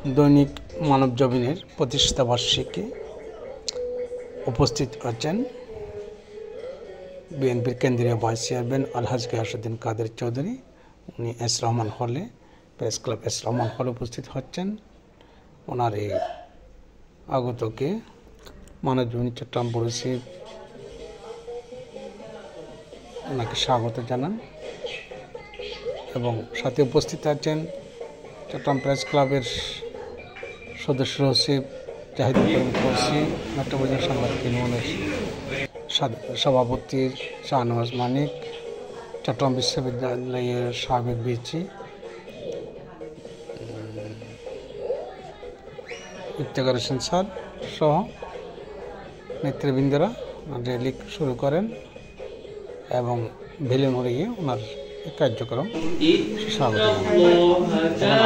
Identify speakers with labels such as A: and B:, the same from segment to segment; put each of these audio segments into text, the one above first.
A: দৈনিক মানবজমিনের প্রতিষ্ঠা বার্ষিকী উপস্থিত আছেন বিএনপির কেন্দ্রীয় ভাইস চেয়ারম্যান আলহাজ গিয়াসউদ্দিন কাদের চৌধুরী। উনি এস রহমান হলে, প্রেস ক্লাব এস রহমান হলে উপস্থিত হচ্ছেন। ওনার এই আগতকে মানবজমিন চট্টগ্রাম পৌরসভা ওনাকে স্বাগত জানান এবং সাথে উপস্থিত আছেন চট্টগ্রাম প্রেস ক্লাবের সদস্য সচিব জাহিদুল করিম ফরসি, মেট্রোপলিটন সাংবাদিক ইউনিয়নের সভাপতি শাহনওয়াজ মানিক, চট্টগ্রাম বিশ্ববিদ্যালয়ের সাবেক ভিসি ইফতেখার হোসেন স্যার সহ নেতৃবৃন্দরা র্যালি শুরু করেন এবং ভেলে মরে গিয়ে ওনার কার্যক্রম স্বাগত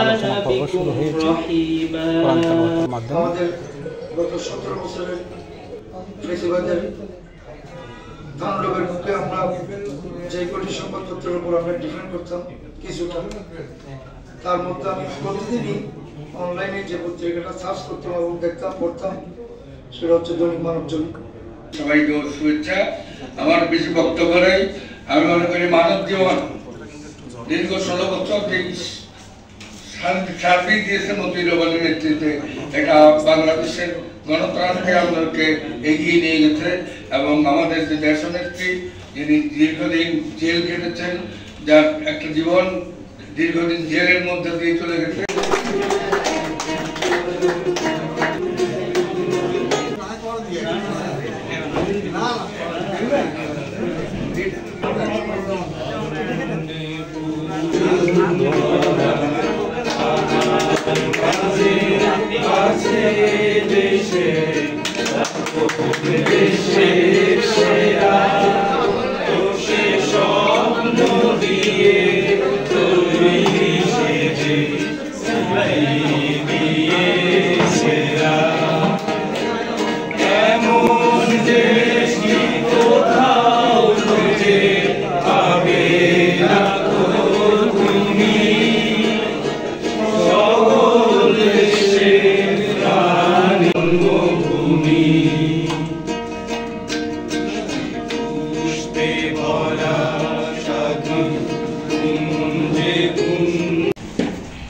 A: আলোচনা পর্ব শুরু হয়েছে কোরআন তেলাওয়াতের মাধ্যমে।
B: গত 17 বছরের ফেসিবাদের তাণ্ডবের মুখে আমরা যে কটি সংবাদপত্রের উপর আমরা ডিপেন্ড করতাম কিছুটা, তার মধ্যে আমি প্রতিদিনই অনলাইনে যে পত্রিকাটা সার্চ করতাম এবং দেখতাম পড়তাম সেটা হচ্ছে দৈনিক মানবজমিন।
C: সবাইকে শুভেচ্ছা। আমার বেশি বক্তব্য নেই। আমি মনে করি মানব জীবন দীর্ঘ 16 বছর সার্বিক দিয়েছে মতিউর রহমানের নেতৃত্বে এটা বাংলাদেশের গণতন্ত্রকে আমাদেরকে এগিয়ে নিয়ে গেছে এবং আমাদের যে দেশনেত্রী যিনি দীর্ঘদিন জেল কেটেছেন, যার একটা জীবন দীর্ঘদিন জেলের মধ্যে দিয়ে চলে গেছে।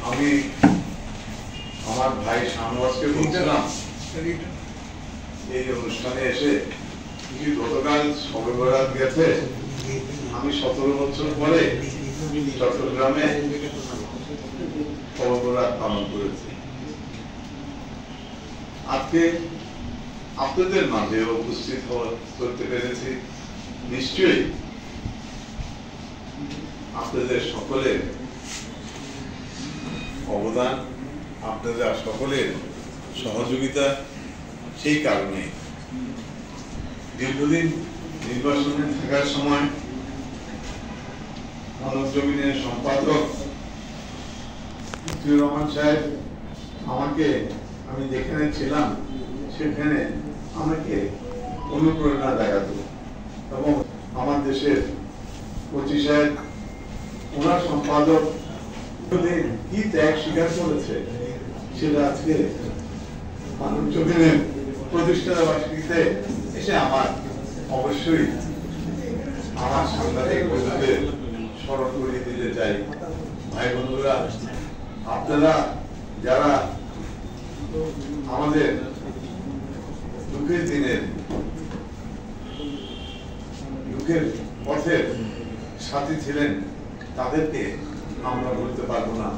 D: আমি আমার ভাই শাহনওয়াজকে বলছিলাম এই অনুষ্ঠানে এসে গতকাল শবে বরাত গেছে, আমি 17 বছর পরে চট্টগ্রামে শবে বরাত পালন করেছি। আজকে আপনাদের মাঝে উপস্থিত করতে পেরেছি, নিশ্চয়ই আপনাদের সকলের অবদান, আপনাদের সকলের সহযোগিতা। সেই কারণে দীর্ঘদিন নির্বাচনে থাকার সময় মানবজমিনের সম্পাদক মতিউর রহমান সাহেব আমাকে, আমি যেখানে ছিলাম সেখানে আমাকে অনুপ্রেরণা দেখাতো এবং আমার দেশের 25 সাহেব ওনার সম্পাদক কি ত্যাগ স্বীকার করেছে সেটা আজকে মানবজমিনের প্রতিষ্ঠা বার্ষিকীতে এসে আমার অবশ্যই আমার সাংবাদিক বন্ধুদের স্মরণ করিয়ে দিতে চাই। ভাই বন্ধুরা, আপনারা যারা আমাদের দুঃখের দিনের দুঃখের পথের সাথী ছিলেন, তাদেরকে আমরা ভুলতে পারবো না।